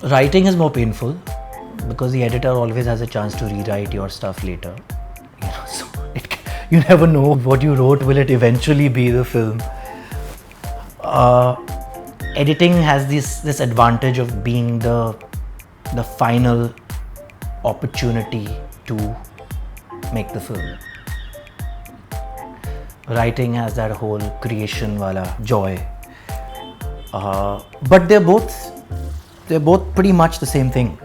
Writing is more painful because the editor always has a chance to rewrite your stuff later. So you never know what you wrote, will it eventually be the film? Editing has this advantage of being the final opportunity to make the film. Writing has that whole creation wala joy. But they're both pretty much the same thing.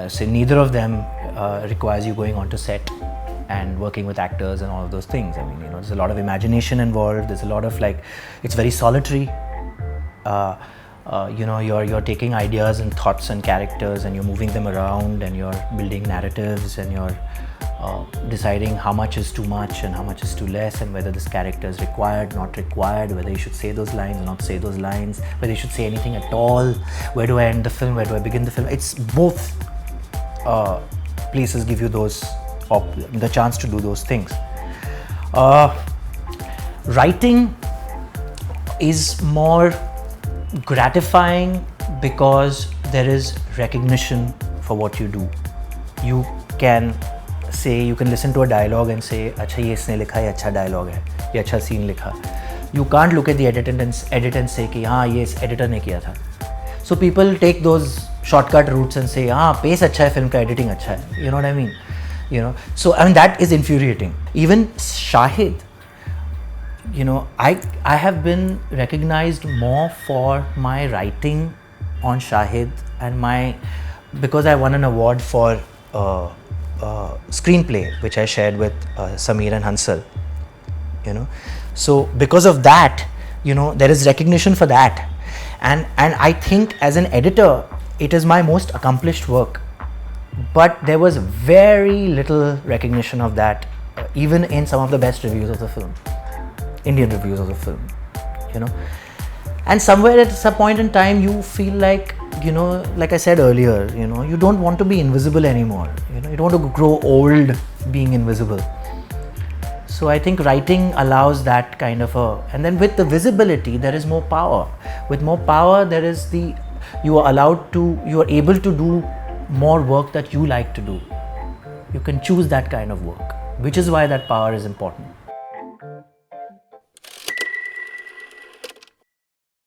So neither of them requires you going onto set and working with actors and all of those things. I mean, there's a lot of imagination involved. There's a lot of it's very solitary. You're taking ideas and thoughts and characters and you're moving them around and you're building narratives and you're deciding how much is too much and how much is too less, and whether this character is required, not required, whether you should say those lines or not say those lines, whether you should say anything at all, where do I end the film, where do I begin the film. It's both places give you the chance to do those things. Writing is more gratifying because there is recognition for what you do. You can listen to a dialogue and say, अच्छा ये इसने लिखा, ये अच्छा dialogue है, ये अच्छा scene लिखा. You can't look at the edit and say कि हाँ ये इस editor ने किया था. So people take those shortcut routes and say हाँ pace अच्छा है, film का editing अच्छा है. You know what I mean? So I mean that is infuriating. Even Shahid, I have been recognized more for my writing on Shahid and because I won an award for screenplay which I shared with Sameer and Hansal. So because of that, there is recognition for that, and I think as an editor it is my most accomplished work, but there was very little recognition of that even in some of the best reviews of the film, Indian reviews of the film. And somewhere at some point in time you feel like I said earlier, you don't want to be invisible anymore. You don't want to grow old being invisible. So I think writing allows that kind of and then with the visibility there is more power. With more power you are able to do more work that you like to do. You can choose that kind of work, which is why that power is important.